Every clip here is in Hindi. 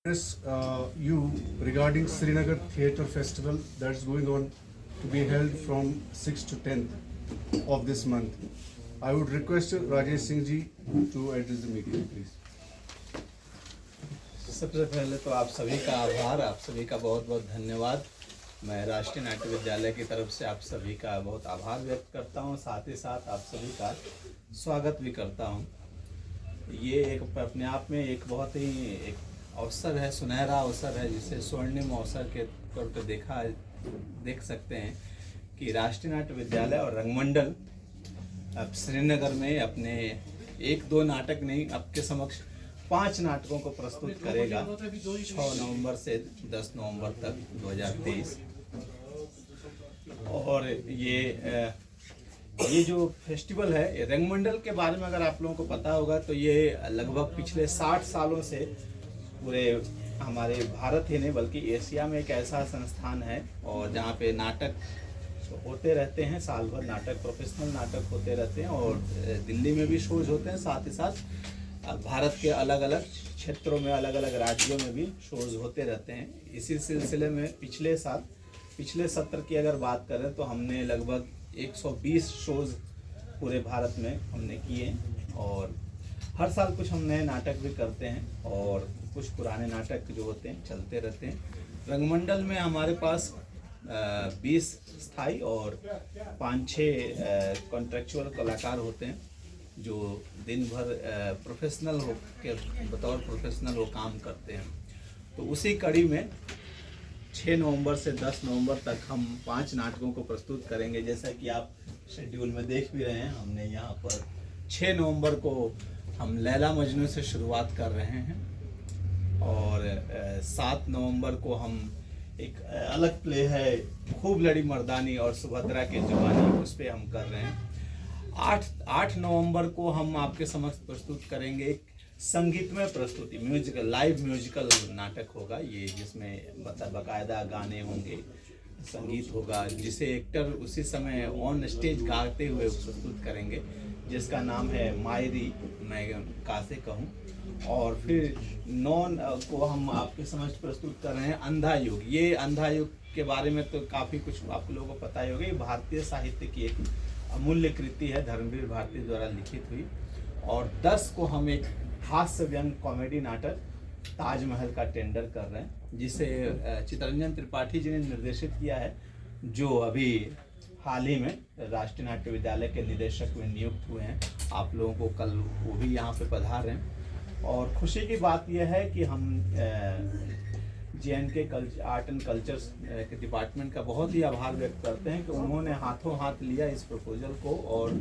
You regarding Srinagar Theatre Festival that's going on to be held from 6th to 10th of this month. I would request Rajesh Singh ji to address the meeting, please. सबसे पहले तो आप सभी का आभार, आप सभी का बहुत बहुत धन्यवाद। मैं राष्ट्रीय नाट्य विद्यालय की तरफ से आप सभी का बहुत आभार व्यक्त करता हूं, साथ ही साथ आप सभी का स्वागत भी करता हूं। ये एक अपने आप में एक बहुत ही एक अवसर है, सुनहरा अवसर है, जिसे स्वर्णिम अवसर के तौर पर देख सकते हैं कि राष्ट्रीय नाट्य विद्यालय और रंगमंडल अब श्रीनगर में अपने एक दो नाटक नहीं, आपके समक्ष 5 नाटकों को प्रस्तुत करेगा 6 नवंबर से 10 नवंबर तक 2023। और ये जो फेस्टिवल है, रंगमंडल के बारे में अगर आप लोगों को पता होगा तो ये लगभग पिछले 60 सालों से पूरे हमारे भारत ही नहीं बल्कि एशिया में एक ऐसा संस्थान है और जहाँ पे नाटक होते रहते हैं, साल भर नाटक, प्रोफेशनल नाटक होते रहते हैं और दिल्ली में भी शोज होते हैं, साथ ही साथ भारत के अलग अलग क्षेत्रों में, अलग अलग राज्यों में भी शोज होते रहते हैं। इसी सिलसिले में पिछले सत्र की अगर बात करें तो हमने लगभग 120 शोज पूरे भारत में हमने किए और हर साल कुछ हम नए नाटक भी करते हैं और कुछ पुराने नाटक जो होते हैं चलते रहते हैं। रंगमंडल में हमारे पास 20 स्थायी और 5-6 कॉन्ट्रेक्चुअल कलाकार होते हैं जो दिन भर प्रोफेशनल हो के बतौर प्रोफेशनल वो काम करते हैं। तो उसी कड़ी में 6 नवंबर से 10 नवंबर तक हम 5 नाटकों को प्रस्तुत करेंगे। जैसा कि आप शेड्यूल में देख भी रहे हैं, हमने यहाँ पर 6 नवंबर को हम लैला मजनू से शुरुआत कर रहे हैं और 7 नवंबर को हम एक अलग प्ले है खूब लड़ी मर्दानी और सुभद्रा के जवानी, उस पर हम कर रहे हैं। 8 नवंबर को हम आपके समक्ष प्रस्तुत करेंगे एक संगीतमय प्रस्तुति, म्यूजिकल, लाइव म्यूजिकल नाटक होगा ये, जिसमें बाकायदा गाने होंगे, संगीत होगा, जिसे एक्टर उसी समय ऑन स्टेज गाते हुए प्रस्तुत करेंगे, जिसका नाम है मायरी मैं कासे कहूँ। और फिर 9 को हम आपके समक्ष प्रस्तुत कर रहे हैं अंधा युग। ये अंधा युग के बारे में तो काफ़ी कुछ आप लोगों को पता ही होगा। ये भारतीय साहित्य की एक अमूल्य कृति है, धर्मवीर भारती द्वारा लिखित हुई। और 10 को हम एक हास्य व्यंग कॉमेडी नाटक ताजमहल का टेंडर कर रहे हैं, जिसे चितरंजन त्रिपाठी जी ने निर्देशित किया है, जो अभी हाल ही में राष्ट्रीय नाट्य विद्यालय के निदेशक में नियुक्त हुए हैं। आप लोगों को कल वो भी यहाँ पे पधार रहे हैं और खुशी की बात यह है कि हम JNK आर्ट एंड कल्चर के डिपार्टमेंट का बहुत ही आभार व्यक्त करते हैं कि उन्होंने हाथों हाथ लिया इस प्रपोजल को और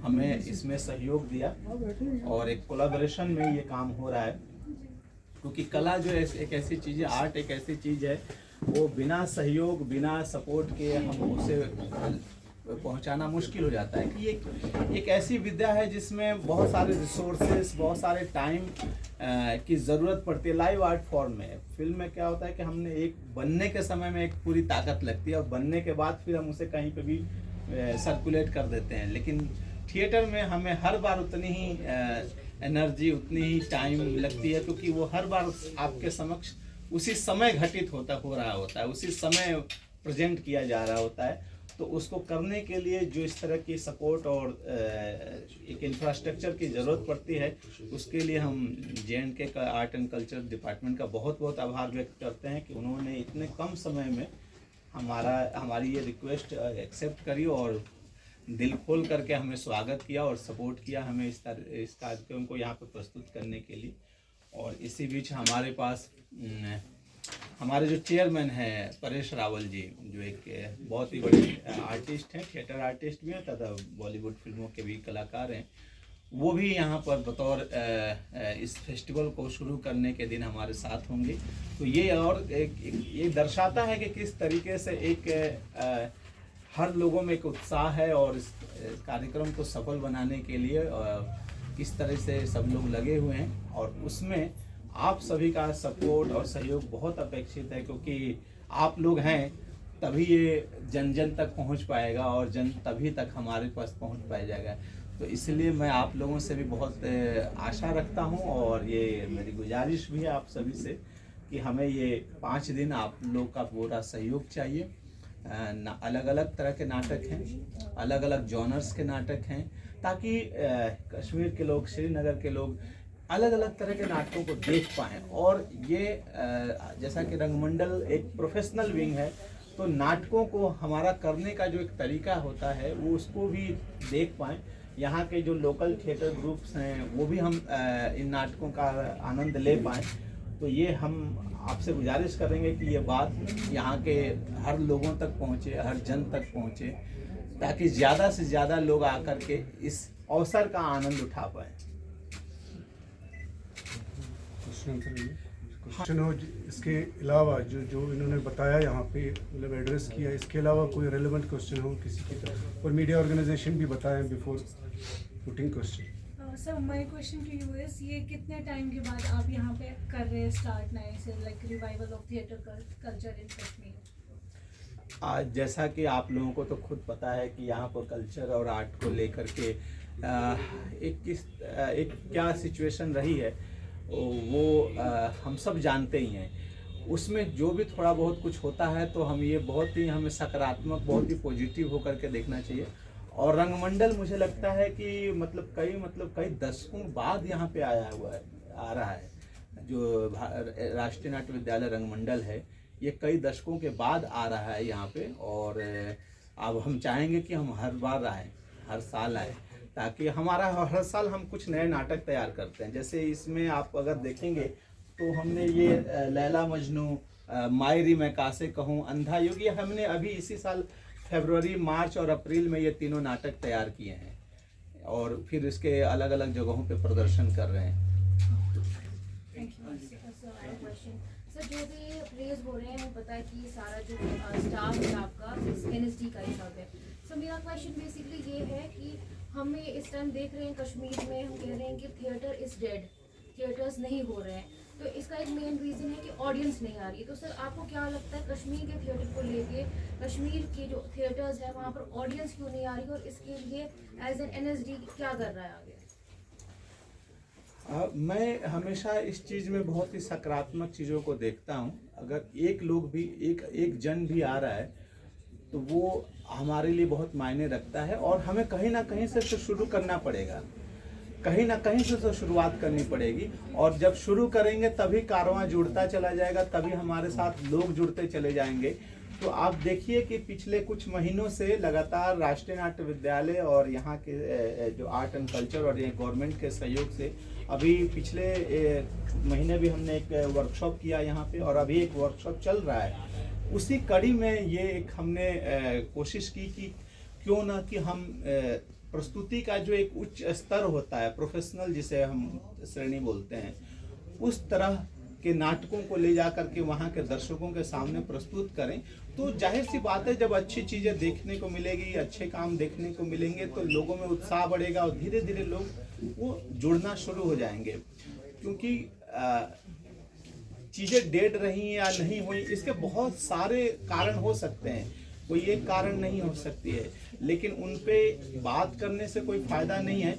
हमें इसमें सहयोग दिया और एक कोलैबोरेशन में ये काम हो रहा है। क्योंकि कला जो है एक ऐसी चीज़ है, आर्ट एक ऐसी चीज़ है, वो बिना सहयोग, बिना सपोर्ट के हम उसे पहुंचाना मुश्किल हो जाता है। कि ये एक ऐसी विद्या है जिसमें बहुत सारे रिसोर्सेस, बहुत सारे टाइम की ज़रूरत पड़ती है। लाइव आर्ट फॉर्म में, फिल्म में क्या होता है कि हमने एक बनने के समय में एक पूरी ताकत लगती है और बनने के बाद फिर हम उसे कहीं पे भी सर्कुलेट कर देते हैं, लेकिन थिएटर में हमें हर बार उतनी ही एनर्जी, उतनी ही टाइम लगती है, क्योंकि वो हर बार आपके समक्ष उसी समय घटित हो रहा होता है, उसी समय प्रेजेंट किया जा रहा होता है। तो उसको करने के लिए जो इस तरह की सपोर्ट और एक इंफ्रास्ट्रक्चर की ज़रूरत पड़ती है, उसके लिए हम JNK का आर्ट एंड कल्चर डिपार्टमेंट का बहुत बहुत आभार व्यक्त करते हैं कि उन्होंने इतने कम समय में हमारी ये रिक्वेस्ट एक्सेप्ट करी और दिल खोल करके हमें स्वागत किया और सपोर्ट किया हमें इस कार्यक्रम को यहाँ पर प्रस्तुत करने के लिए। और इसी बीच हमारे पास हमारे जो चेयरमैन हैं परेश रावल जी, जो एक बहुत ही बड़े आर्टिस्ट हैं, थिएटर आर्टिस्ट भी हैं तथा बॉलीवुड फिल्मों के भी कलाकार हैं, वो भी यहाँ पर बतौर इस फेस्टिवल को शुरू करने के दिन हमारे साथ होंगे। तो ये और ये दर्शाता है कि किस तरीके से एक हर लोगों में एक उत्साह है और इस कार्यक्रम को सफल बनाने के लिए किस तरह से सब लोग लगे हुए हैं। और उसमें आप सभी का सपोर्ट और सहयोग बहुत अपेक्षित है, क्योंकि आप लोग हैं तभी ये जन जन तक पहुंच पाएगा और जन तभी तक हमारे पास पहुंच पाया जाएगा। तो इसलिए मैं आप लोगों से भी बहुत आशा रखता हूं और ये मेरी गुजारिश भी है आप सभी से कि हमें ये 5 दिन आप लोग का पूरा सहयोग चाहिए। अलग अलग तरह के नाटक हैं, अलग अलग जॉनर्स के नाटक हैं, ताकि कश्मीर के लोग, श्रीनगर के लोग अलग अलग तरह के नाटकों को देख पाएँ। और ये जैसा कि रंगमंडल एक प्रोफेशनल विंग है, तो नाटकों को हमारा करने का जो एक तरीका होता है वो उसको भी देख पाएँ। यहाँ के जो लोकल थिएटर ग्रुप्स हैं वो भी हम इन नाटकों का आनंद ले पाएँ। तो ये हम आपसे गुजारिश करेंगे कि ये बात यहाँ के हर लोगों तक पहुँचे, हर जन तक पहुँचे, ताकि ज़्यादा से ज़्यादा लोग आकर के इस अवसर का आनंद उठा पाएँ। क्वेश्चन हो इसके अलावा जो जो इन्होंने बताया यहाँ पे, मतलब एड्रेस किया, इसके अलावा कोई रेलेवेंट क्वेश्चन हो किसी की तरफ, और मीडिया ऑर्गेनाइजेशन भी बताएं before putting question. Sir my question to you is, ये कितने टाइम के बाद आप यहाँ पे कर रहे हैं स्टार्ट नए से, like revival of theatre culture in Kashmir? आज जैसा कि आप लोगों को तो खुद पता है कि यहाँ पर कल्चर और आर्ट को लेकर के एक क्या सिचुएशन रही है वो हम सब जानते ही हैं। उसमें जो भी थोड़ा बहुत कुछ होता है तो हम ये बहुत ही हमें सकारात्मक, बहुत ही पॉजिटिव होकर के देखना चाहिए। और रंगमंडल मुझे लगता है कि कई दशकों बाद यहाँ पे आ रहा है। जो राष्ट्रीय नाट्य विद्यालय रंगमंडल है, ये कई दशकों के बाद आ रहा है यहाँ पे। और अब हम चाहेंगे कि हम हर बार आएँ, हर साल आएँ, ताकि हमारा हर साल हम कुछ नए नाटक तैयार करते हैं। जैसे इसमें आप अगर देखेंगे तो हमने ये लैला मजनू, मायरी मैं कासे कहूँ, अंधा युग, ये हमने अभी इसी साल फरवरी, मार्च और अप्रैल में ये तीनों नाटक तैयार किए हैं और फिर इसके अलग अलग जगहों पे प्रदर्शन कर रहे हैं। सर जो भी प्लेस हो रहे हैं, हमें पता है कि सारा जो स्टाफ है आपका NSD का ही सब है। सो मेरा क्वेश्चन बेसिकली ये है कि हमें इस टाइम देख रहे हैं कश्मीर में, हम कह रहे हैं कि थिएटर इज डेड, थिएटर्स नहीं हो रहे हैं, तो इसका एक मेन रीज़न है कि ऑडियंस नहीं आ रही है। तो सर आपको क्या लगता है कश्मीर के थिएटर को लेके, कश्मीर के जो थिएटर्स है वहाँ पर ऑडियंस क्यों नहीं आ रही, और इसके लिए एज एन NSD क्या कर रहा है आगे? मैं हमेशा इस चीज़ में बहुत ही सकारात्मक चीज़ों को देखता हूँ। अगर एक लोग भी, एक जन भी आ रहा है तो वो हमारे लिए बहुत मायने रखता है। और हमें कहीं ना कहीं से तो शुरू करना पड़ेगा, कहीं ना कहीं से तो शुरुआत करनी पड़ेगी। और जब शुरू करेंगे तभी कारवां जुड़ता चला जाएगा, तभी हमारे साथ लोग जुड़ते चले जाएंगे। तो आप देखिए कि पिछले कुछ महीनों से लगातार राष्ट्रीय नाट्य विद्यालय और यहाँ के जो आर्ट एंड कल्चर और ये गवर्नमेंट के सहयोग से अभी पिछले महीने भी हमने एक वर्कशॉप किया यहाँ पे, और अभी एक वर्कशॉप चल रहा है। उसी कड़ी में ये एक हमने कोशिश की कि क्यों ना कि हम प्रस्तुति का जो एक उच्च स्तर होता है, प्रोफेशनल जिसे हम श्रेणी बोलते हैं, उस तरह के नाटकों को ले जा करके वहाँ के दर्शकों के सामने प्रस्तुत करें। तो जाहिर सी बात है, जब अच्छी चीज़ें देखने को मिलेगी, अच्छे काम देखने को मिलेंगे, तो लोगों में उत्साह बढ़ेगा और धीरे धीरे लोग वो जुड़ना शुरू हो जाएंगे। क्योंकि चीज़ें डेड रही या नहीं हुई, इसके बहुत सारे कारण हो सकते हैं, कोई एक कारण नहीं हो सकती है, लेकिन उन पे बात करने से कोई फ़ायदा नहीं है।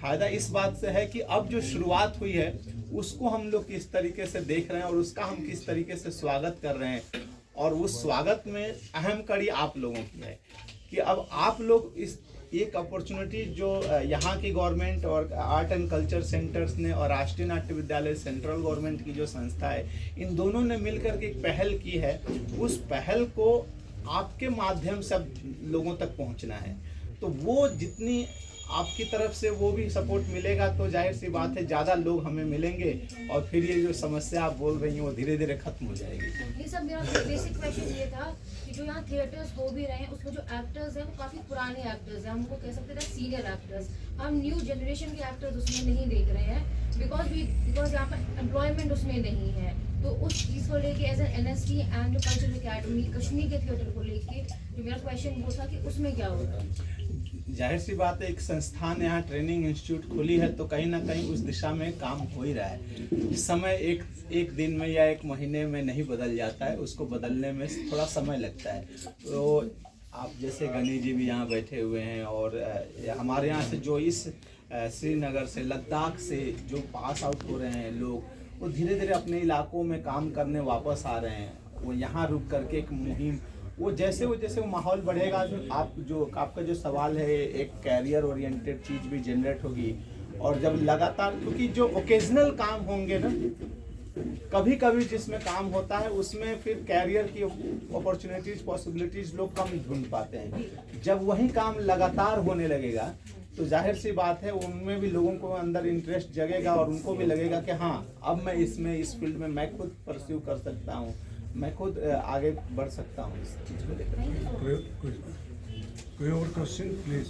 फ़ायदा इस बात से है कि अब जो शुरुआत हुई है उसको हम लोग किस तरीके से देख रहे हैं और उसका हम किस तरीके से स्वागत कर रहे हैं। और उस स्वागत में अहम कड़ी आप लोगों की है कि अब आप लोग इस एक अपॉर्चुनिटी जो यहाँ की गवर्नमेंट और आर्ट एंड कल्चर सेंटर्स ने और राष्ट्रीय नाट्य विद्यालय सेंट्रल गवर्नमेंट की जो संस्था है, इन दोनों ने मिलकर के एक पहल की है, उस पहल को आपके माध्यम से अब लोगों तक पहुँचना है। तो वो जितनी आपकी तरफ से वो भी सपोर्ट मिलेगा तो जाहिर सी बात है ज़्यादा लोग हमें मिलेंगे और फिर ये जो समस्या आप बोल रही हैं वो धीरे धीरे खत्म हो जाएगी। ये सब मेरा बेसिक क्वेश्चन ये था कि जो यहाँ थिएटर्स हो भी रहे हैं उसमें जो एक्टर्स हैं वो काफ़ी पुराने एक्टर्स हैं, हम उनको कह सकते थे सीनियर एक्टर्स। हम न्यू जनरेशन के एक्टर्स उसमें नहीं देख रहे हैं बिकॉज यहाँ पर एम्प्लॉयमेंट उसमें नहीं है। तो उस चीज़ को लेके एज एन NSD एंड जो कल्चरल अकेडमी कश्मीर के थिएटर को लेके जो मेरा क्वेश्चन वो था कि उसमें क्या होगा। जाहिर सी बात है, एक संस्थान यहाँ ट्रेनिंग इंस्टीट्यूट खोली है तो कहीं ना कहीं उस दिशा में काम हो ही रहा है। इस समय एक दिन में या एक महीने में नहीं बदल जाता है, उसको बदलने में थोड़ा समय लगता है। तो आप जैसे गणेश जी भी यहाँ बैठे हुए हैं और हमारे यहाँ से जो इस श्रीनगर से, लद्दाख से जो पास आउट हो रहे हैं लोग, वो धीरे धीरे अपने इलाकों में काम करने वापस आ रहे हैं। वो यहाँ रुक करके एक मुहिम, वो जैसे वो माहौल बढ़ेगा, आपका जो सवाल है, एक कैरियर ओरिएंटेड चीज़ भी जनरेट होगी। और जब लगातार, क्योंकि जो ओकेजनल काम होंगे ना, कभी कभी जिसमें काम होता है उसमें फिर कैरियर की अपॉर्चुनिटीज, पॉसिबिलिटीज लोग कम ढूंढ पाते हैं। जब वही काम लगातार होने लगेगा तो जाहिर सी बात है उनमें भी लोगों को अंदर इंटरेस्ट जगेगा और उनको भी लगेगा कि हाँ, अब मैं इस फील्ड में मैं खुद परस्यू कर सकता हूँ, मैं खुद आगे बढ़ सकता हूँ इस चीज़ को लेकर। कोई और क्वेश्चन प्लीज?